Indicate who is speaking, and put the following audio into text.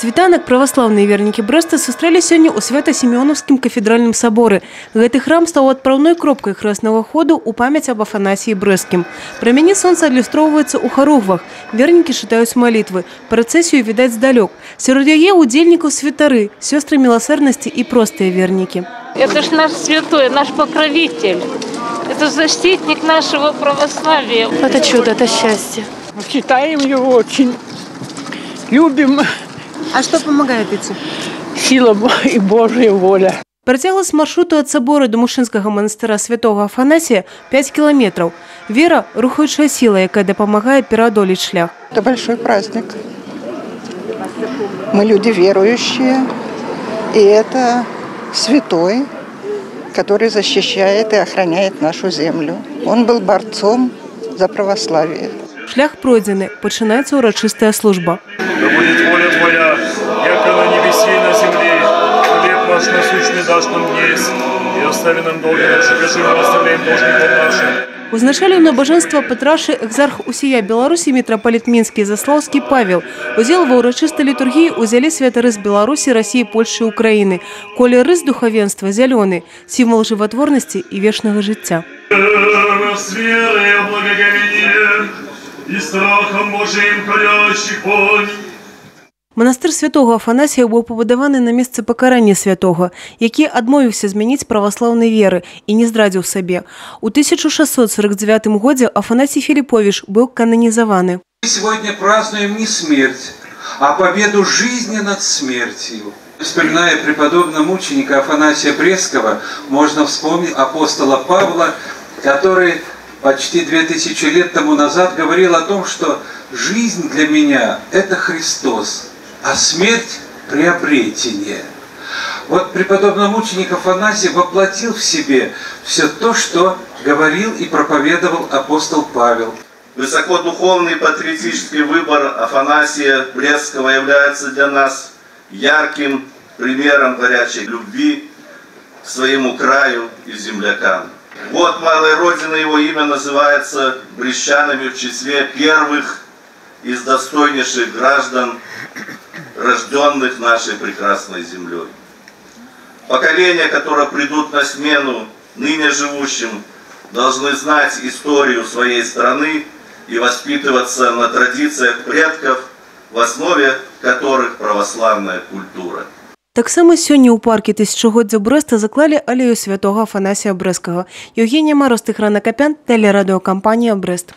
Speaker 1: Світанак праваслаўныя вернікі Брэста сустрэлі сёння ў Свята-Сімеонаўскім кафедральным саборы. Гэты храм стаў адпраўной кропкай хрэснага ходу ў памяць аб Афанасіі Брэсцкім. Прамяні сонца адлюстроўваюцца ў харугвах. Вернікі чытаюць малітвы. Працэсію відаць здалёк. Сярод яе удзельнікаў святары, сёстры міласэрнасці і простыя вернікі.
Speaker 2: Это ж наш святой, наш покровитель. Это защитник нашего православия.
Speaker 3: Это чудо, это счастье.
Speaker 4: Читаем его очень, любим.
Speaker 1: А что помогает идти?
Speaker 4: Сила и Божья воля.
Speaker 1: Працягласць маршруту ад сабора до мужчынскага манастыра святого Афанасія 5 километров. Вера – рухаючая сила, якая дапамагае пераадолець шлях.
Speaker 5: Это большой праздник. Мы люди верующие, и это святой, который защищает и охраняет нашу землю. Он был борцом за православие.
Speaker 1: Шлях пройдзены, пачынаецца ўрачыстая служба.
Speaker 6: Да будет воля Твоя, яко на небеси и на земле. Хлеб наш насущный дашь нам днесь, и остави нам долги наши, как мы оставляем должникам нашим.
Speaker 1: Узначаліў набажэнства патрашы экзарх усія Беларусі мітрапаліт Мінскі Заслаўскі Павел. Удзел ва ўрачыстай літургіі узялі святары з Беларусі, Расіі, Польшы і Украіны. Колер рыс духавенства зялёны, сімвал жыватворнасці і вечнага жыцця. И страхом Божьим ходящих конь. Манастыр святого Афанасія быў пабудаваны на месцы пакарання святого, які адмовіўся змяніць праваслаўнай веры і не здрадзіў сабе. У 1649 годзе Афанасій Філіповіч быў кананізаваны.
Speaker 7: Мы сегодня празднуем не смерть, а победу жизни над смертью. Вспоминая преподобного мученика Афанасия Брэсцкого, можно вспомнить апостола Павла, который почти 2000 лет тому назад говорил о том, что жизнь для меня – это Христос, а смерть – приобретение. Вот преподобный мученик Афанасий воплотил в себе все то, что говорил и проповедовал апостол Павел.
Speaker 8: Высокодуховный патриотический выбор Афанасия Брэсцкого является для нас ярким примером горячей любви к своему краю и землякам. Вот малой родины его имя называется брестчанами в числе первых из достойнейших граждан, рожденных нашей прекрасной землей. Поколения, которые придут на смену ныне живущим, должны знать историю своей страны и воспитываться на традициях предков, в основе которых православная культура.
Speaker 1: Таксама сёння ў парке тысячагоддзя Брэста заклалі алею святого Афанасія Брэсцкага. Евгенія Мароз, Тыхрана Капян, тэлерадыёкампанія Брэст.